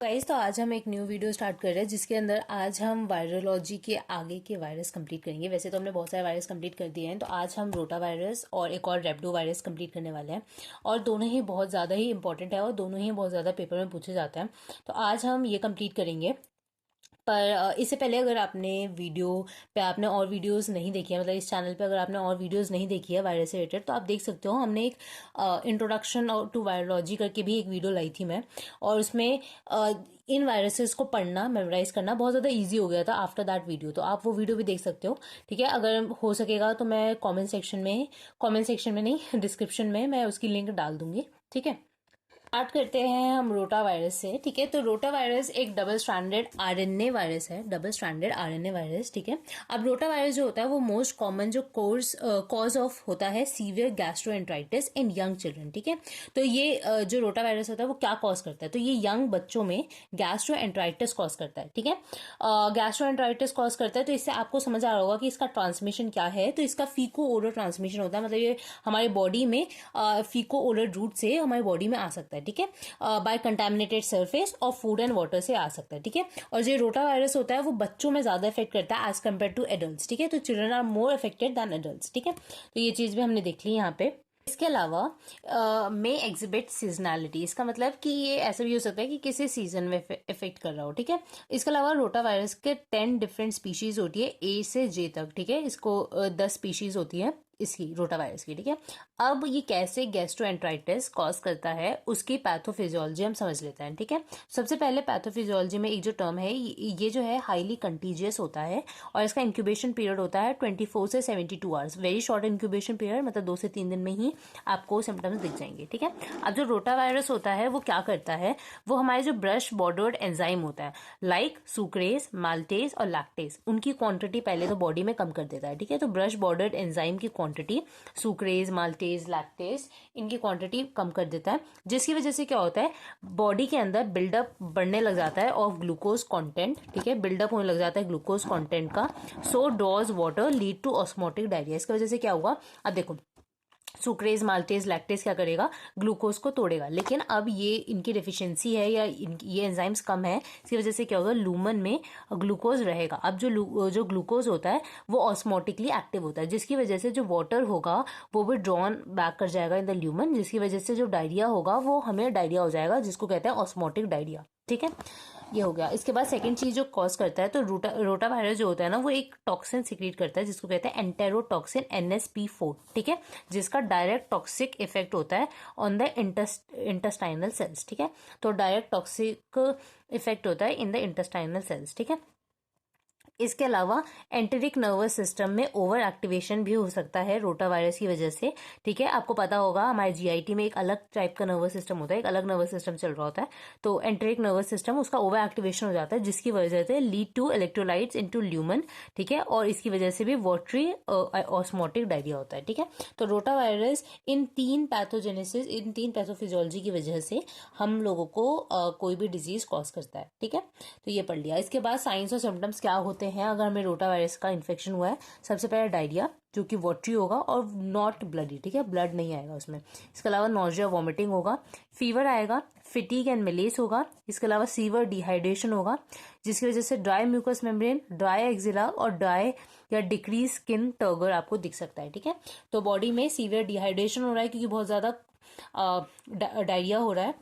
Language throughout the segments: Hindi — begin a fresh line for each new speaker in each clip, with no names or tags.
गाइस, तो आज हम एक न्यू वीडियो स्टार्ट कर रहे हैं जिसके अंदर आज हम वायरोलॉजी के आगे के वायरस कंप्लीट करेंगे। वैसे तो हमने बहुत सारे वायरस कंप्लीट कर दिए हैं, तो आज हम रोटा वायरस और एक और रेप्डो वायरस कंप्लीट करने वाले हैं। और दोनों ही बहुत ज़्यादा ही इंपॉर्टेंट है और दोनों ही बहुत ज़्यादा पेपर में पूछे जाते हैं। तो आज हम ये कंप्लीट करेंगे। पर इससे पहले अगर आपने वीडियो पे आपने और वीडियोस नहीं देखी है, मतलब इस चैनल पे अगर आपने और वीडियोस नहीं देखी है वायरस से रिलेटेड, तो आप देख सकते हो। हमने एक इंट्रोडक्शन टू वायरोलॉजी करके भी एक वीडियो लाई थी मैं, और उसमें इन वायरसेस को पढ़ना, मेमोराइज करना बहुत ज़्यादा इजी हो गया था आफ्टर दैट वीडियो। तो आप वो वीडियो भी देख सकते हो, ठीक है। अगर हो सकेगा तो मैं कमेंट सेक्शन में नहीं, डिस्क्रिप्शन में मैं उसकी लिंक डाल दूंगी, ठीक है। स्टार्ट करते हैं हम रोटा वायरस से, ठीक है। तो रोटा वायरस एक डबल स्ट्रैंडेड आरएनए वायरस है, डबल स्ट्रैंडेड आरएनए वायरस, ठीक है। अब रोटा वायरस जो होता है वो मोस्ट कॉमन जो कॉज ऑफ होता है सीवियर गैस्ट्रोएंटराइटिस इन यंग चिल्ड्रन, ठीक है। तो ये जो रोटा वायरस होता है वो क्या कॉज करता है, तो ये यंग बच्चों में गैस्ट्रोएंटराइटिस कॉज करता है, ठीक है। गैस्ट्रोएंटराइटिस कॉज करता है, तो इससे आपको समझ आ रहा होगा कि इसका ट्रांसमिशन क्या है। तो इसका फीको ओरल ट्रांसमिशन होता है, मतलब ये हमारे बॉडी में फीको ओरल रूट से हमारी बॉडी में आ सकता है, ठीक है। बाय कंटामिनेटेड सरफेस और फूड एंड वाटर से आ सकता है, ठीक है। और जो रोटा वायरस होता है वो बच्चों में ज्यादा इफेक्ट करता है एज कम्पेयर टू एडल्ट, ठीक है। तो children are more affected than adult, ठीक है। तो ये चीज भी हमने देख ली यहाँ पे। इसके अलावा मे एग्जिबिट सीजनैलिटी, इसका मतलब कि ये ऐसा भी हो सकता है कि किसी सीजन में इफेक्ट कर रहा हो, ठीक है। इसके अलावा रोटा वायरस के 10 डिफरेंट स्पीशीज होती है, ए से जे तक, ठीक है। इसको 10 स्पीशीज होती है इसकी, रोटा वायरस की, ठीक है। अब ये कैसे गैस्ट्रोएंटराइटिस कॉज करता है उसकी पैथोफिजियोलॉजी हम समझ लेते हैं, ठीक है। सबसे पहले पैथोफिजियोलॉजी में एक जो टर्म है ये जो है हाईली कंटीजियस होता है, और इसका इंक्यूबेशन पीरियड होता है 24 से 72 hours, very short incubation period, मतलब 2 से 3 दिन में ही आपको सिम्टम्स दिख जाएंगे, ठीक है। अब जो रोटा वायरस होता है वो क्या करता है, वो हमारे जो ब्रश बॉर्डर्ड एंजाइम होता है लाइक सुक्रेज, माल्टेज और लैक्टेज, उनकी क्वांटिटी पहले तो बॉडी में कम कर देता है, ठीक है। तो ब्रश बॉर्डर्ड एंजाइम की क्वांटिटी, सुक्रेज, माल्टेज, लैक्टेज, इनकी क्वांटिटी कम कर देता है, जिसकी वजह से क्या होता है, बॉडी के अंदर बिल्डअप बढ़ने लग जाता है ऑफ ग्लूकोज कंटेंट, ठीक है। बिल्डअप होने लग जाता है ग्लूकोज कंटेंट का, so draws water lead to osmotic diarrhoea. इसकी वजह से क्या हुआ, अब देखो, सुक्रेज, माल्टेज, लैक्टेज क्या करेगा, ग्लूकोज को तोड़ेगा, लेकिन अब ये इनकी डेफिशिएंसी है या ये एंजाइम्स कम है, इसकी वजह से क्या होगा, लूमन में ग्लूकोज रहेगा। अब जो ग्लूकोज होता है वो ऑस्मोटिकली एक्टिव होता है, जिसकी वजह से जो वाटर होगा वो भी ड्रॉन बैक कर जाएगा इन द ल्यूमन, जिसकी वजह से जो डायरिया होगा वो हमें डायरिया हो जाएगा, जिसको कहते हैं ऑस्मोटिक डायरिया, ठीक है। ये हो गया। इसके बाद सेकंड चीज जो कॉज करता है, तो रोटा वायरस जो होता है ना, वो एक टॉक्सिन सिक्रीट करता है जिसको कहते हैं एंटेरोटॉक्सिन NSP4, ठीक है, जिसका डायरेक्ट टॉक्सिक इफेक्ट होता है ऑन द इंटेस्टाइनल सेल्स, ठीक है। तो डायरेक्ट टॉक्सिक इफेक्ट होता है इन द इंटेस्टाइनल सेल्स, ठीक है। इसके अलावा एंटेरिक नर्वस सिस्टम में ओवर एक्टिवेशन भी हो सकता है रोटा वायरस की वजह से, ठीक है। आपको पता होगा हमारे जीआईटी में एक अलग टाइप का नर्वस सिस्टम होता है, एक अलग नर्वस सिस्टम चल रहा होता है, तो एंटेरिक नर्वस सिस्टम उसका ओवर एक्टिवेशन हो जाता है, जिसकी वजह से lead to electrolytes into lumen, ठीक है, और इसकी वजह से भी वाटरी ऑस्मोटिक डायरिया होता है, ठीक है। तो rota virus in 3 pathogenesis, in 3 pathophysiology की वजह से हम लोगों को कोई भी डिजीज कॉज करता है, ठीक है। तो ये पढ़ लिया। इसके बाद साइंस और सिम्टम्स क्या होते हैं अगर हमें रोटा वायरस का इन्फेक्शन हुआ है। सबसे पहले डायरिया, जो कि वाटरी होगा और नॉट ब्लडी, ठीक है, ब्लड नहीं आएगा उसमें। इसके अलावा नॉजिया, वॉमिटिंग होगा, फीवर आएगा, फिटीग एंड मिलेस होगा। इसके अलावा सीवियर डिहाइड्रेशन होगा, जिसकी वजह से dry mucous membrane, dry axilla और ड्राई या डिक्रीज स्किन टर्गर आपको दिख सकता है, ठीक है। तो बॉडी में सीवियर डिहाइड्रेशन हो रहा है क्योंकि बहुत ज्यादा डायरिया हो रहा है,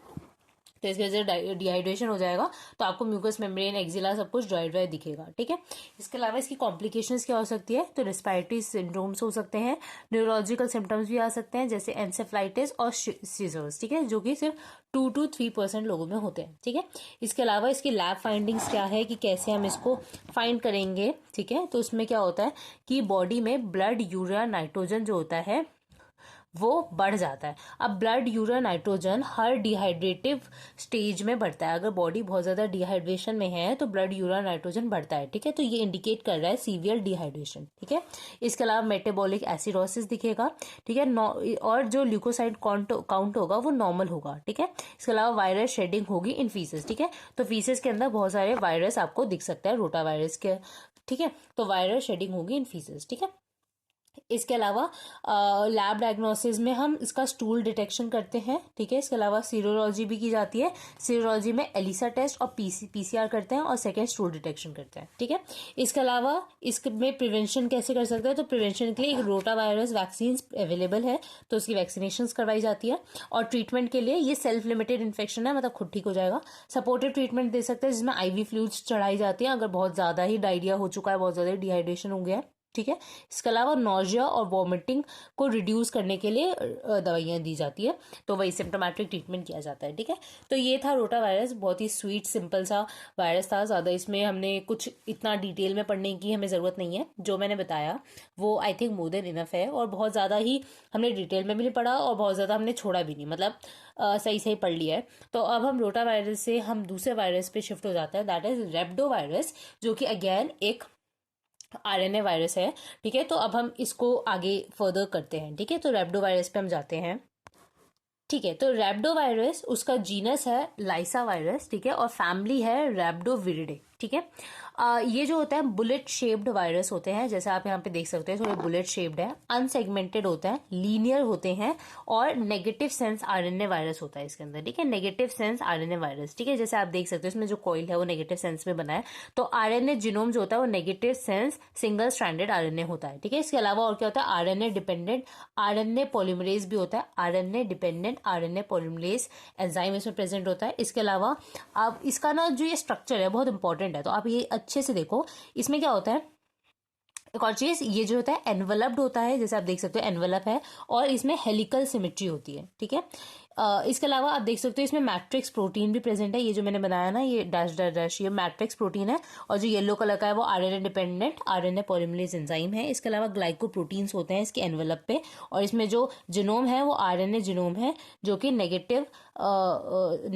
तो इसकी वजह से डिहाइड्रेशन हो जाएगा, तो आपको म्यूकस मेम्ब्रेन, एक्जिला सब कुछ ड्राई दिखेगा, ठीक है। इसके अलावा इसकी कॉम्प्लिकेशंस क्या हो सकती है, तो रेस्पिरेटरी सिंड्रोम्स हो सकते हैं, न्यूरोलॉजिकल सिम्टम्स भी आ सकते हैं जैसे एंसेफ्लाइटिस और सीजर्स, ठीक है, जो कि सिर्फ 2 to 3% लोगों में होते हैं, ठीक है। इसके अलावा इसकी लैब फाइंडिंग्स क्या है कि कैसे हम इसको फाइंड करेंगे, ठीक है। तो उसमें क्या होता है कि बॉडी में ब्लड यूरिया नाइट्रोजन जो होता है वो बढ़ जाता है। अब ब्लड यूरिया नाइट्रोजन हर डिहाइड्रेटिव स्टेज में बढ़ता है, अगर बॉडी बहुत ज्यादा डिहाइड्रेशन में है तो ब्लड यूरिया नाइट्रोजन बढ़ता है, ठीक है। तो ये इंडिकेट कर रहा है सीवियर डिहाइड्रेशन, ठीक है। इसके अलावा मेटाबॉलिक एसिडोसिस दिखेगा, ठीक है, और जो ल्यूकोसाइड काउंट होगा वो नॉर्मल होगा, ठीक है। इसके अलावा वायरस शेडिंग होगी इन फीसेस, ठीक है। तो फीसेस के अंदर बहुत सारे वायरस आपको दिख सकता है रोटा वायरस के, ठीक है। तो वायरस शेडिंग होगी इन फीसेस, ठीक है। इसके अलावा लैब डायग्नोसिस में हम इसका स्टूल डिटेक्शन करते हैं, ठीक है। इसके अलावा सीरोलॉजी भी की जाती है। सीरोलॉजी में एलिसा टेस्ट और पीसीआर करते हैं और सेकेंड स्टूल डिटेक्शन करते हैं, ठीक है। इसके अलावा इसमें प्रिवेंशन कैसे कर सकते हैं, तो प्रिवेंशन के लिए एक रोटा वायरस वैक्सीन अवेलेबल है, तो उसकी वैक्सीनेशन करवाई जाती है। और ट्रीटमेंट के लिए ये सेल्फ लिमिटेड इन्फेक्शन है, मतलब खुद ठीक हो जाएगा। सपोर्टिव ट्रीटमेंट दे सकते हैं जिसमें आईवी फ्लूइड्स चढ़ाई जाती है अगर बहुत ज़्यादा ही डायरिया हो चुका है, बहुत ज़्यादा डिहाइड्रेशन हो गया है, ठीक है। इसके अलावा नोजिया और वॉमिटिंग को रिड्यूस करने के लिए दवाइयाँ दी जाती है, तो वही सिम्टोमेटिक ट्रीटमेंट किया जाता है, ठीक है। तो ये था रोटा वायरस, बहुत ही स्वीट सिंपल सा वायरस था। ज़्यादा इसमें हमने कुछ इतना डिटेल में पढ़ने की हमें ज़रूरत नहीं है। जो मैंने बताया वो I think more than enough है, और बहुत ज़्यादा ही हमने डिटेल में भी नहीं पढ़ा और बहुत ज़्यादा हमने छोड़ा भी नहीं, मतलब सही सही पढ़ लिया है। तो अब हम रोटा वायरस से हम दूसरे वायरस पे शिफ्ट हो जाते हैं, दैट इज रेप्डो वायरस, जो कि अगेन एक आरएनए वायरस है, ठीक है। तो अब हम इसको आगे फर्दर करते हैं, ठीक है। तो रेप्डो वायरस पे हम जाते हैं, ठीक है। तो रैप्डो वायरस, उसका जीनस है लाइसा वायरस, ठीक है, और फैमिली है रैप्डोविरिडे, ठीक है। ये जो होता है बुलेट शेप्ड वायरस होते हैं, जैसे आप यहाँ पे देख सकते हैं, थोड़े बुलेट शेप्ड है, अनसेगमेंटेड होते हैं, लीनियर होते हैं, और नेगेटिव सेंस आरएनए वायरस होता है इसके अंदर, ठीक है। नेगेटिव सेंस आरएनए वायरस, ठीक है। जैसे आप देख सकते हो इसमें जो कॉइल है वो नेगेटिव सेंस में बना है, तो आरएनए जीनोम जो होता है वो negative sense single stranded RNA होता है, ठीक है। इसके अलावा और क्या होता है, आरएनए डिपेंडेंट आरएनए पॉलीमरेज भी होता है, RNA dependent RNA polymerase enzyme इसमें प्रेजेंट होता है। इसके अलावा आप इसका ना जो ये स्ट्रक्चर है बहुत इंपॉर्टेंट है, तो आप ये अच्छे से देखो। इसमें क्या होता है, एक और चीज, ये जो होता है एनवलप्ड होता है, जैसे आप देख सकते हो एनवलप है, और इसमें हेलिकल सिमेट्री होती है, ठीक है। इसके अलावा आप देख सकते हो इसमें मैट्रिक्स प्रोटीन भी प्रेजेंट है, ये जो मैंने बनाया ना ये डैश डैश डैश, ये मैट्रिक्स प्रोटीन है, और जो येलो कलर का है वो RNA dependent RNA polymerase enzyme है। इसके अलावा ग्लाइकोप्रोटीन्स होते हैं इसके एनवलप पे, और इसमें जो जिनोम है वो आरएनए जिनोम है, जो कि नेगेटिव क्या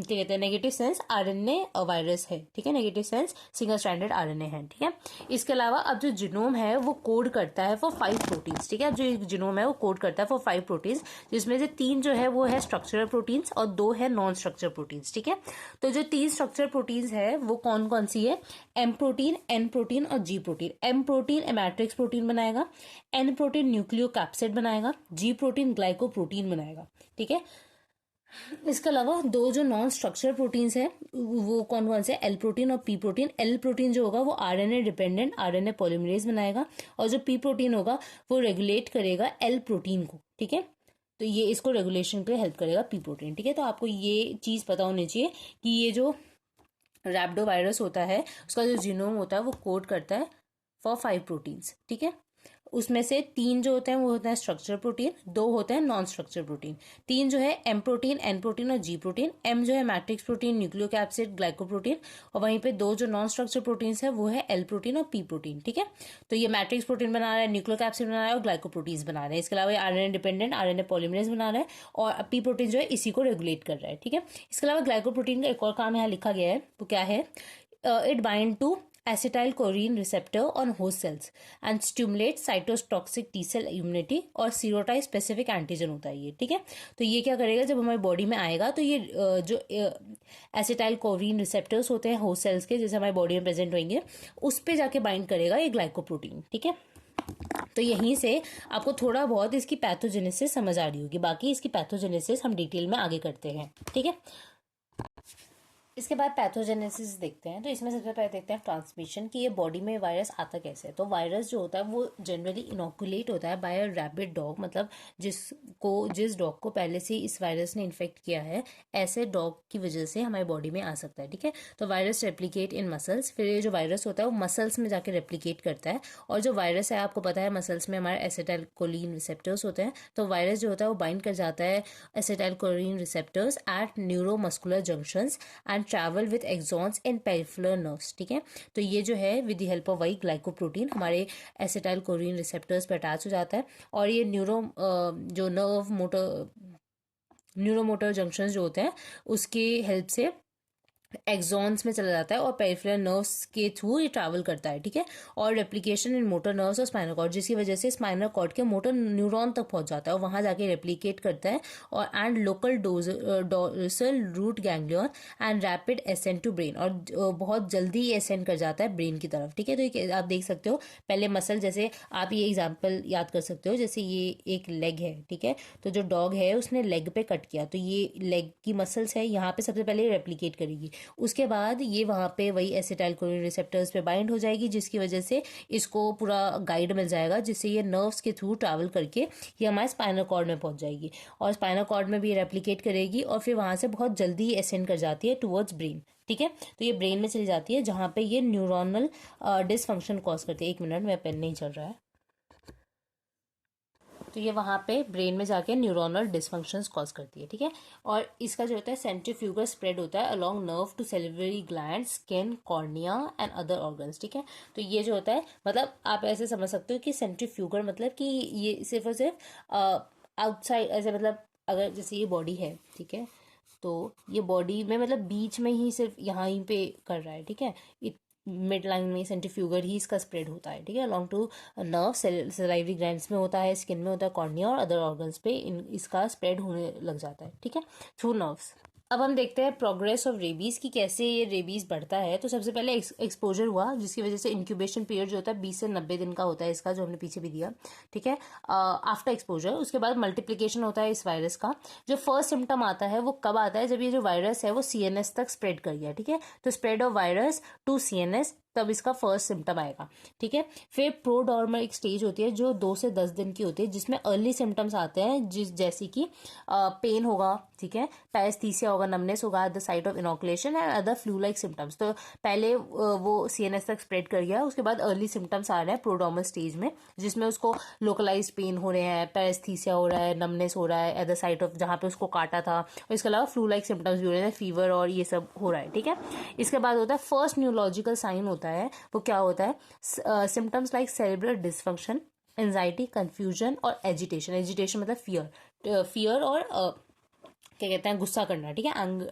कहते हैं, नेगेटिव सेंस आरएनए वायरस है, ठीक है। Negative sense single stranded RNA है, ठीक है। इसके अलावा अब जो जिनोम है वो कोड करता है फॉर 5 प्रोटीन्स, ठीक है। अब जो जिनोम है वो कोड करता है फॉर 5 प्रोटीन्स, जिसमें से 3 जो है वो है स्ट्रक्चरल प्रोटीन्स और 2 है नॉन स्ट्रक्चर प्रोटीन्स, ठीक है। तो जो 3 स्ट्रक्चर प्रोटीन्स है वो कौन कौन सी है, एम प्रोटीन, एन प्रोटीन और G protein. M protein matrix protein बनाएगा, एन प्रोटीन न्यूक्लियोकैप्सिड बनाएगा, जी प्रोटीन ग्लाइकोप्रोटीन बनाएगा, ठीक है। इसके अलावा 2 जो नॉन स्ट्रक्चरल प्रोटीन्स हैं वो कौन कौन से, एल प्रोटीन और पी प्रोटीन। एल प्रोटीन जो होगा वो आरएनए डिपेंडेंट आरएनए पॉलीमरेज बनाएगा, और जो पी प्रोटीन होगा वो रेगुलेट करेगा एल प्रोटीन को, ठीक है। तो ये इसको रेगुलेशन के लिए हेल्प करेगा पी प्रोटीन, ठीक है। तो आपको ये चीज पता होनी चाहिए कि ये जो रैप्डो वायरस होता है उसका जो जीनोम होता है वो कोड करता है फॉर 5 प्रोटीन्स, ठीक है। उसमें से 3 जो होते हैं वो होता है स्ट्रक्चर प्रोटीन, 2 होते हैं नॉन स्ट्रक्चर प्रोटीन। 3 जो है एम प्रोटीन, एन प्रोटीन और जी प्रोटीन। एम जो है मैट्रिक्स प्रोटीन, न्यूक्लियोकैप्सिड, ग्लाइकोप्रोटीन, और वहीं पे 2 जो नॉन स्ट्रक्चर प्रोटीन है वो है एल प्रोटीन और पी प्रोटीन, ठीक है। तो ये मैट्रिक्स प्रोटीन बना रहा है, न्यूक्लियोकैप्सिड बना रहा है और ग्लाइकोप्रोटीन्स बना रहे हैं। इसके अलावा आरएनए डिपेंडेंट आरएनए पॉलीमरेज बना रहा है, और पी प्रोटीन जो है इसी को रेगुलेट कर रहा है, ठीक है। इसके अलावा ग्लाइकोप्रोटीन का एक और काम यहाँ लिखा गया है, वो क्या है, it bind to acetylcholine receptor on host cells and stimulate cytotoxic T cell immunity और serotype specific antigen होता है ये, ठीक है। तो ये क्या करेगा, जब हमारी बॉडी में आएगा तो ये जो एसिटाइलकोलिन रिसेप्टर्स होते हैं होस्ट सेल्स के, जैसे हमारी बॉडी में प्रेजेंट होंगे, उस पे जाके बाइंड करेगा ये ग्लाइकोप्रोटीन, ठीक है। तो यहीं से आपको थोड़ा बहुत इसकी पैथोजेनेसिस समझ आ रही होगी, बाकी इसकी पैथोजेनेसिस हम डिटेल में आगे करते हैं, ठीक है। इसके बाद पैथोजेनेसिस देखते हैं। तो इसमें सबसे पहले देखते हैं ट्रांसमिशन, कि ये बॉडी में वायरस आता कैसे है। तो वायरस जो होता है वो जनरली इनोकुलेट होता है बाय अ रैबिड डॉग, मतलब जिस डॉग को पहले से इस वायरस ने इन्फेक्ट किया है, ऐसे डॉग की वजह से हमारी बॉडी में आ सकता है, ठीक है। तो वायरस रेप्लिकेट इन मसल्स, फिर ये जो वायरस होता है वो मसल्स में जाके रेप्लिकेट करता है, और जो वायरस है आपको पता है मसल्स में हमारे एसिटाइलकोलिन रिसेप्टर्स होते हैं, तो वायरस जो होता है वो बाइंड कर जाता है acetylcholine receptors at neuromuscular junctions and travel with axons in peripheral nerves, ठीक है। तो ये जो है विद द हेल्प ऑफ वही ग्लाइकोप्रोटीन हमारे एसिटाइलकोलिन रिसेप्टर्स पर अटैच हो जाता है, और ये जो न्यूरोमोटर जंक्शंस जो होते हैं उसकी हेल्प से एक्सॉन्स में चला जाता है और पेरिफेरल नर्व्स के थ्रू ये ट्रैवल करता है, ठीक है। और रेप्लिकेशन इन मोटर नर्व्स और स्पाइनल कॉर्ड, जिसकी वजह से स्पाइनल कॉर्ड के मोटर न्यूरॉन तक पहुंच जाता है और वहां जाके रेप्लिकेट करता है। और and local dorsal root ganglion and rapid ascent to brain, और बहुत जल्दी एसेंट कर जाता है ब्रेन की तरफ, ठीक है। तो आप देख सकते हो पहले मसल, जैसे आप ये एग्जाम्पल याद कर सकते हो, जैसे ये एक लेग है, ठीक है। तो जो डॉग है उसने लेग पे कट किया, तो ये लेग की मसल्स है, यहाँ पे सबसे पहले रेप्लिकेट करेगी। उसके बाद ये वहाँ पे वही एसिटाइल कोलिन रिसेप्टर्स पे बाइंड हो जाएगी, जिसकी वजह से इसको पूरा गाइड मिल जाएगा, जिससे ये नर्व्स के थ्रू ट्रैवल करके ये हमारे स्पाइनल कॉर्ड में पहुंच जाएगी और स्पाइनल कॉर्ड में भी रेप्लिकेट करेगी और फिर वहाँ से बहुत जल्दी एसेंड कर जाती है टुवर्ड्स ब्रेन, ठीक है। तो ये ब्रेन में चली जाती है जहाँ पे ये न्यूरोनल डिसफंक्शन कॉज करती है। एक मिनट, मेरा पेन नहीं चल रहा है। तो ये वहाँ पे ब्रेन में जाके न्यूरोनल डिसफंक्शंस कॉज करती है, ठीक है। और इसका जो होता है सेंट्रीफ्यूगल स्प्रेड होता है along nerve to salivary gland, skin, cornea and other organs, ठीक है। तो ये जो होता है, मतलब आप ऐसे समझ सकते हो कि सेंट्रीफ्यूगल मतलब कि ये सिर्फ और सिर्फ आउटसाइड, ऐसे मतलब अगर जैसे ये बॉडी है, ठीक है, तो ये बॉडी में मतलब बीच में ही सिर्फ यहाँ ही पे कर रहा है, ठीक है। मिड लाइन में सेंट्रीफ्यूगल ही इसका स्प्रेड होता है, ठीक है, along to nerve, salivary glands में होता है, स्किन में होता है, कॉर्निया और अदर ऑर्गन्स पे इसका स्प्रेड होने लग जाता है, ठीक है, थ्रू नर्व्स। अब हम देखते हैं प्रोग्रेस ऑफ रेबीज की कैसे ये रेबीज बढ़ता है। तो सबसे पहले एक्सपोजर हुआ, जिसकी वजह से इंक्यूबेशन पीरियड जो होता है 20 से 90 दिन का होता है इसका, जो हमने पीछे भी दिया, ठीक है। आफ्टर एक्सपोजर उसके बाद मल्टीप्लिकेशन होता है इस वायरस का। जो फर्स्ट सिम्टम आता है वो कब आता है, जब ये जो वायरस है वो सीएनएस तक स्प्रेड कर गया, ठीक है। तो spread of virus to CNS, तब इसका फर्स्ट सिम्टम आएगा, ठीक है। फिर प्रोडॉर्मल एक स्टेज होती है जो 2 से 10 दिन की होती है, जिसमें अर्ली सिम्टम्स आते हैं, जैसे कि पेन होगा, ठीक है, पैरेस्थीसिया होगा, नमनेस होगा at the site of inoculation and other flu like symptoms. तो पहले वो सीएनएस तक स्प्रेड कर गया, उसके बाद अर्ली सिम्टम्स आ रहे हैं प्रोडॉर्मल स्टेज में, जिसमें उसको लोकलाइज पेन हो रहे हैं, पैरेस्थीसिया हो रहा है, नमनेस हो रहा है एट द साइट ऑफ जहाँ पे उसको काटा था, और इसके अलावा फ्लू लाइक सिम्टम्स भी हो रहे हैं, फीवर और ये सब हो रहा है, ठीक है। इसके बाद होता है फर्स्ट न्यूरोलॉजिकल साइन होता है, वो क्या होता है, symptoms like cerebral dysfunction, anxiety, confusion और एजिटेशन। एजिटेशन मतलब फियर, फियर और क्या कहते हैं, गुस्सा करना, ठीक है,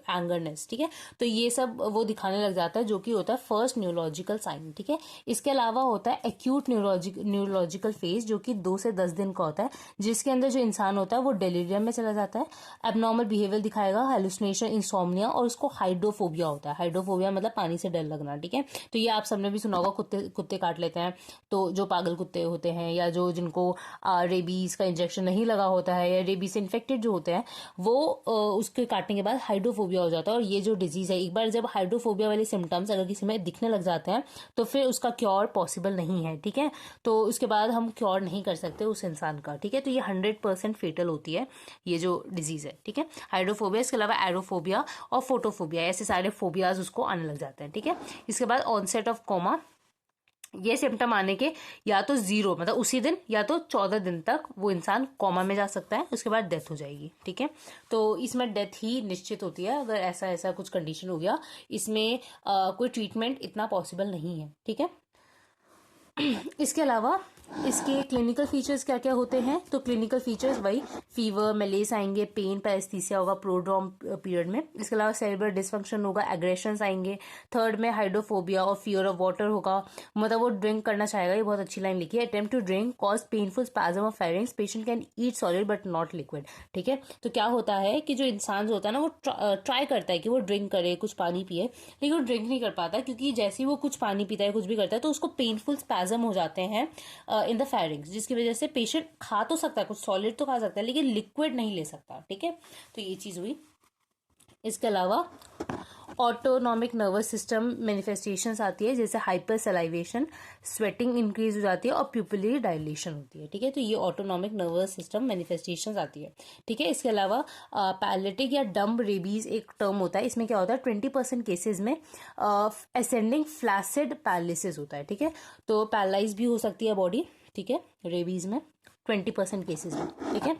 एंगरनेस, ठीक है। तो ये सब वो दिखाने लग जाता है, जो कि होता है फर्स्ट न्यूरोलॉजिकल साइन, ठीक है। इसके अलावा होता है एक्यूट न्यूरोलॉजिकल फेज, जो कि 2 से 10 दिन का होता है, जिसके अंदर जो इंसान होता है वो डेलीरियम में चला जाता है, एबनॉर्मल बिहेवियर दिखाएगा, हेलुसिनेशन, इंसोम्निया, और उसको हाइड्रोफोबिया होता है। हाइड्रोफोबिया मतलब पानी से डर लगना, ठीक है। तो ये आप सबने भी सुना होगा, कुत्ते कुत्ते काट लेते हैं, तो जो पागल कुत्ते होते हैं या जो जिनको रेबीज का इंजेक्शन नहीं लगा होता है या रेबीज से इन्फेक्टेड जो होते हैं, वो उसके काटने के बाद हाइड्रोफोबिया हो जाता है। और ये जो डिजीज है, एक बार जब हाइड्रोफोबिया वाले सिम्टम्स अगर किसी में दिखने लग जाते हैं तो फिर उसका क्योर पॉसिबल नहीं है, ठीक है। तो उसके बाद हम क्योर नहीं कर सकते उस इंसान का, ठीक है। तो ये 100% फेटल होती है ये जो डिजीज है, ठीक है, हाइड्रोफोबिया। इसके अलावा एरोफोबिया और फोटोफोबिया, ऐसे सारे फोबियाज उसको आने लग जाते हैं, ठीक है। इसके बाद ऑनसेट ऑफ कोमा, ये सिम्टम आने के या तो 0 मतलब उसी दिन या तो 14 दिन तक वो इंसान कोमा में जा सकता है, उसके बाद डेथ हो जाएगी, ठीक है। तो इसमें डेथ ही निश्चित होती है अगर ऐसा ऐसा कुछ कंडीशन हो गया। इसमें कोई ट्रीटमेंट इतना पॉसिबल नहीं है, ठीक है। इसके अलावा इसके क्लिनिकल फीचर्स क्या क्या होते हैं, तो क्लिनिकल फीचर्स वही फीवर, मलेस आएंगे, पेन, पैरेस्थीसिया होगा प्रोड्रोम पीरियड में। इसके अलावा सेरेब्रल डिसफंक्शन होगा, एग्रेशंस आएंगे। थर्ड में हाइड्रोफोबिया और फियर ऑफ वाटर होगा, मतलब वो ड्रिंक करना चाहेगा, ये बहुत अच्छी लाइन लिखी है, attempt to drink cause painful spasm of pharynx, patient can eat solid but not liquid, ठीक है। तो क्या होता है कि जो इंसान जो होता है ना, वो ट्राई करता है कि वो ड्रिंक करे, कुछ पानी पिए, लेकिन वो ड्रिंक नहीं कर पाता, क्योंकि जैसे ही वो कुछ पानी पीता है, कुछ भी करता है, तो उसको पेनफुल स्पैज्म हो जाते हैं इन द फेरिंग्स, जिसकी वजह से पेशेंट खा तो सकता है, कुछ सॉलिड तो खा सकता है, लेकिन लिक्विड नहीं ले सकता, ठीक है। तो ये चीज हुई। इसके अलावा ऑटोनॉमिक नर्वस सिस्टम मैनिफेस्टेशंस आती है, जैसे हाइपर सलाइवेशन, स्वेटिंग इंक्रीज हो जाती है और प्यूपिलरी डायलेशन होती है, ठीक है। तो ये ऑटोनॉमिक नर्वस सिस्टम मैनिफेस्टेशंस आती है, ठीक है। इसके अलावा पैरालिटिक या डम्ब रेबीज एक टर्म होता है, इसमें क्या होता है 20% केसेस में असेंडिंग फ्लैसिड पैरालिसिस होता है, ठीक है। तो पैरालाइज भी हो सकती है बॉडी, ठीक है, रेबीज में 20% केसेस में, ठीक है।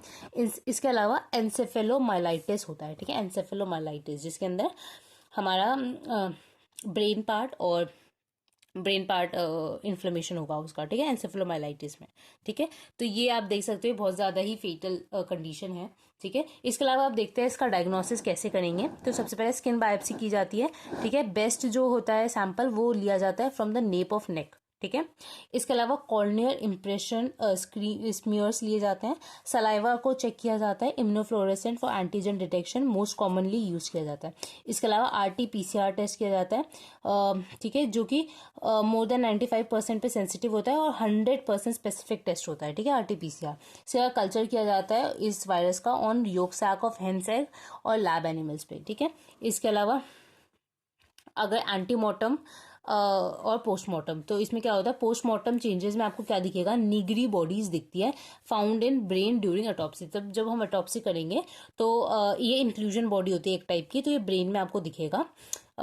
इसके अलावा एंसेफेलोमाइलाइटिस होता है, ठीक है, एंसेफेलोमाइलाइटिस, जिसके अंदर हमारा ब्रेन पार्ट और ब्रेन पार्ट इन्फ्लेमेशन होगा उसका, ठीक है, एंसेफेलोमाइलाइटिस में, ठीक है। तो ये आप देख सकते हो बहुत ज़्यादा ही फेटल कंडीशन है, ठीक है। इसके अलावा आप देखते हैं इसका डायग्नोसिस कैसे करेंगे। तो सबसे पहले स्किन बायोप्सी की जाती है, ठीक है। बेस्ट जो होता है सैंपल वो लिया जाता है from the nap of neck, ठीक है। इसके अलावा कॉर्नियल इम्प्रेशन स्मीयर्स लिए जाते हैं। सलाइवा को चेक किया जाता है। Immunofluorescent for antigen detection most commonly use किया जाता है। इसके अलावा RT-PCR टेस्ट किया जाता है, ठीक है, जो कि मोर देन 95% पे सेंसिटिव होता है और 100% स्पेसिफिक टेस्ट होता है, ठीक है, RT-PCR। इसका कल्चर किया जाता है इस वायरस का on yolk sac of hen's egg और लैब एनिमल्स पे, ठीक है। इसके अलावा अगर एंटीमोर्टम और पोस्टमार्टम, तो इसमें क्या होता है, पोस्टमार्टम चेंजेस में आपको क्या दिखेगा, निगरी बॉडीज दिखती है found in brain during autopsy. तब जब हम ऑटोप्सी करेंगे तो ये इंक्लूजन बॉडी होती है एक टाइप की, तो ये ब्रेन में आपको दिखेगा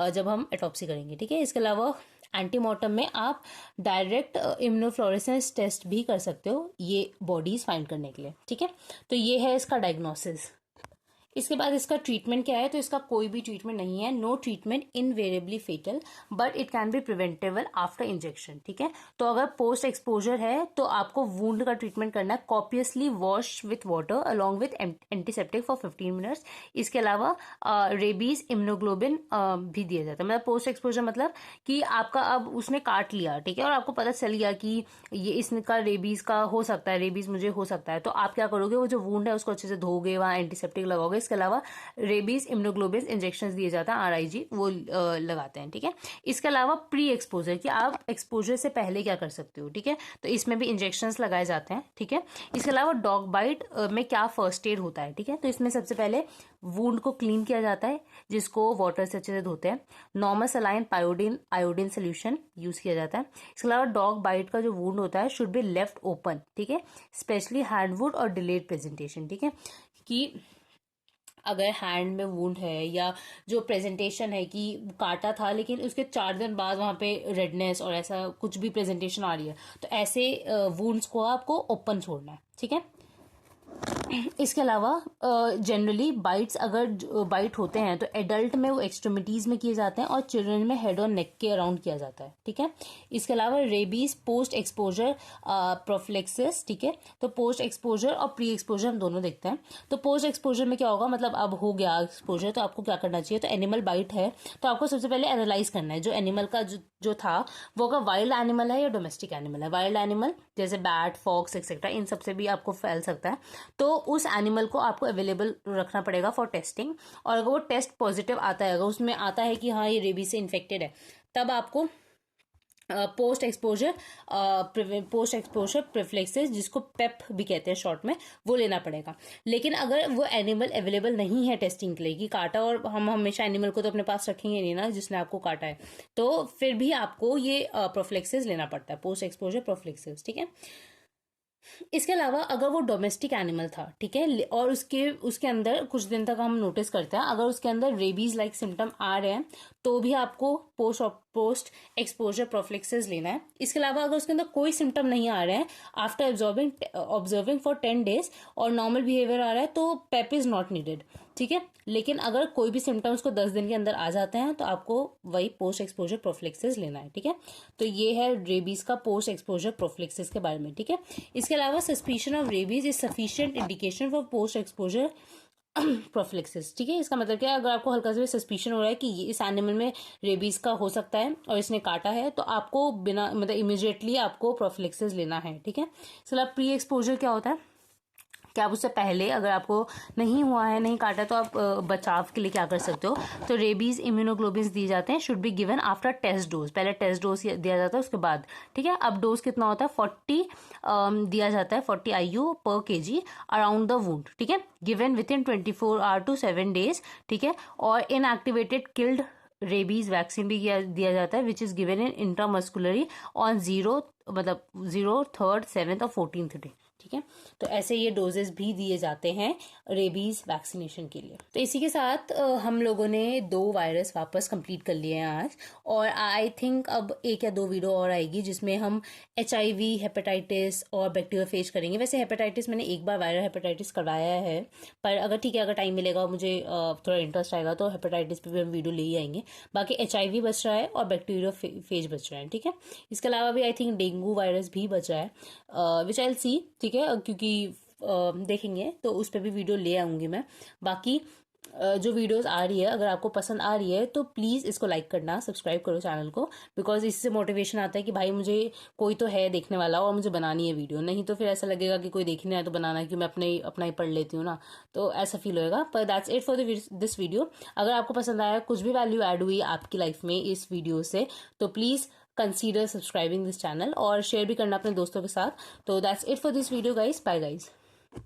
जब हम ऑटोप्सी करेंगे, ठीक है। इसके अलावा एंटीमोर्टम में आप डायरेक्ट इम्यूनोफ्लोरेसेंस टेस्ट भी कर सकते हो ये बॉडीज फाइंड करने के लिए, ठीक है। तो ये है इसका डायग्नोसिस। इसके बाद इसका ट्रीटमेंट क्या है, तो इसका कोई भी ट्रीटमेंट नहीं है। No treatment invariably fatal but it can be preventable after injection, ठीक है। तो अगर पोस्ट एक्सपोजर है तो आपको वुंड का ट्रीटमेंट करना है। Copiously wash with water along with antiseptic for 15 minutes. इसके अलावा रेबीज इम्यूनोग्लोबिन भी दिया जाता है। मतलब पोस्ट एक्सपोजर मतलब कि आपका अब उसने काट लिया, ठीक है, और आपको पता चल गया कि ये इसका रेबीज का हो सकता है, रेबीज मुझे हो सकता है, तो आप क्या करोगे, वो जो वुंड है उसको अच्छे से धोगे, वहाँ एंटीसेप्टिक लगाओगे। इसके अलावा रेबीज इम्यूनोग्लोबिन इंजेक्शन दिए जाते हैं, RIG वो लगाते हैं, ठीक है। इसके अलावा प्री एक्सपोजर कि आप एक्सपोजर से पहले क्या कर सकते हो, ठीक है, तो इसमें भी इंजेक्शन लगाए जाते हैं, ठीक है। इसके अलावा डॉग बाइट में क्या फर्स्ट एड होता है, ठीक है, तो इसमें सबसे पहले वुंड को क्लीन किया जाता है, जिसको वाटर से अच्छे से धोते हैं। Normal saline iodine solution use किया जाता है। इसके अलावा डॉग बाइट का जो वुंड होता है शुड बी लेफ्ट ओपन, ठीक है, स्पेशली हैंडवुड और डिलेड प्रेजेंटेशन, ठीक है, कि अगर हैंड में वुंड है या जो प्रेजेंटेशन है कि काटा था लेकिन उसके 4 दिन बाद वहाँ पे रेडनेस और ऐसा कुछ भी प्रेजेंटेशन आ रही है, तो ऐसे वुंड्स को आपको ओपन छोड़ना है, ठीक है। इसके अलावा जनरली बाइट्स अगर बाइट होते हैं तो एडल्ट में वो एक्सट्रीमिटीज में किए जाते हैं और चिल्ड्रन में हेड और नेक के अराउंड किया जाता है, ठीक है। इसके अलावा रेबीज पोस्ट एक्सपोजर प्रोफिलेक्सिस, ठीक है, तो पोस्ट एक्सपोजर और प्री एक्सपोजर हम दोनों देखते हैं। तो पोस्ट एक्सपोजर में क्या होगा, मतलब अब हो गया एक्सपोजर तो आपको क्या करना चाहिए, तो एनिमल बाइट है तो आपको सबसे पहले एनालाइज करना है जो एनिमल का जो था वो अगर वाइल्ड एनिमल है या डोमेस्टिक एनिमल है। वाइल्ड एनिमल जैसे बैट, फॉक्स एक्सेट्रा, इन सबसे भी आपको फैल सकता है, तो उस एनिमल को आपको अवेलेबल रखना पड़ेगा फॉर टेस्टिंग। और अगर वो टेस्ट पॉजिटिव आता है, अगर उसमें आता है कि हाँ ये रेबीज से इन्फेक्टेड है, तब आपको पोस्ट एक्सपोजर प्रिफ्लेक्सिस, जिसको पेप भी कहते हैं शॉर्ट में, वो लेना पड़ेगा। लेकिन अगर वो एनिमल अवेलेबल नहीं है टेस्टिंग के लिए कि काटा, और हम हमेशा एनिमल को तो अपने पास रखेंगे नहीं ना जिसने आपको काटा है, तो फिर भी आपको ये प्रोफ्लेक्सिस लेना पड़ता है, पोस्ट एक्सपोजर प्रोफ्लेक्सिस, ठीक है। इसके अलावा अगर वो डोमेस्टिक एनिमल था, ठीक है, और उसके अंदर कुछ दिन तक हम नोटिस करते हैं अगर उसके अंदर रेबीज लाइक सिम्टम आ रहे हैं तो भी आपको पोस्ट एक्सपोजर प्रोफ्लेक्सिस लेना है। इसके अलावा अगर उसके अंदर कोई सिम्टम नहीं आ रहे हैं आफ्टर ऑब्जर्विंग फॉर 10 days और नॉर्मल बिहेवियर आ रहा है तो पेप इज नॉट नीडेड, ठीक है। लेकिन अगर कोई भी सिम्टम्स को 10 दिन के अंदर आ जाते हैं तो आपको वही पोस्ट एक्सपोजर प्रोफ्लेक्सिस लेना है, ठीक है। तो ये है रेबीज का पोस्ट एक्सपोजर प्रोफ्लेक्सिस के बारे में, ठीक है। इसके अलावा suspicion of rabies is sufficient indication for post exposure prophylaxis, ठीक है। इसका मतलब क्या है, अगर आपको हल्का से भी सस्पिशन हो रहा है कि ये इस एनिमल में रेबीज का हो सकता है और इसने काटा है, तो आपको बिना मतलब इमीडिएटली आपको प्रोफ्लेक्सिस लेना है, ठीक है। इसके अलावा प्री एक्सपोजर क्या होता है कि आप उससे पहले अगर आपको नहीं हुआ है, नहीं काटा, तो आप बचाव के लिए क्या कर सकते हो, तो रेबीज इम्यूनोग्लोबिन दिए जाते हैं, should be given after test dose. पहले टेस्ट डोज दिया जाता है उसके बाद, ठीक है। अब डोज कितना होता है, 40 दिया जाता है, 40 IU पर kg अराउंड द वुंड, ठीक है, given with in 24 hours to 7 days, ठीक है। और इनएक्टिवेटेड किल्ड रेबीज वैक्सीन भी दिया जाता है which is given in intramuscularly on 0, मतलब 0, 3rd, 7th और 14th डे, ठीक ठीक है। तो ऐसे ये डोजेस भी दिए जाते हैं रेबीज वैक्सीनेशन के लिए। तो इसी के साथ हम लोगों ने 2 वायरस वापस कंप्लीट कर लिए हैं आज, और आई थिंक अब 1 या 2 वीडियो और आएगी जिसमें हम HIV, हेपेटाइटिस और बैक्टीरियोफेज करेंगे। वैसे हेपेटाइटिस मैंने एक बार वायरल हेपेटाइटिस करवाया है, पर अगर ठीक है, अगर टाइम मिलेगा और मुझे थोड़ा इंटरेस्ट आएगा तो हेपेटाइटिस पे भी हम वीडियो ले ही आएंगे। बाकी HIV बच रहा है और बैक्टीरियोफेज बच रहा है, ठीक है। इसके अलावा भी आई थिंक डेंगू वायरस भी बच रहा है, विच आई सी, ठीक है, क्योंकि देखेंगे तो उस पर भी वीडियो ले आऊँगी मैं। बाकी जो वीडियोस आ रही है, अगर आपको पसंद आ रही है तो प्लीज़ इसको लाइक करना, सब्सक्राइब करो चैनल को, बिकॉज इससे मोटिवेशन आता है कि भाई मुझे कोई तो है देखने वाला और मुझे बनानी है वीडियो। नहीं तो फिर ऐसा लगेगा कि कोई देखने आए तो बनाना है, कि मैं अपना ही पढ़ लेती हूँ ना, तो ऐसा फील होएगा। पर that's it for this video. अगर आपको पसंद आया, कुछ भी वैल्यू ऐड हुई आपकी लाइफ में इस वीडियो से, तो please consider subscribing this channel और शेयर भी करना अपने दोस्तों के साथ। तो that's it for this video guys, bye guys.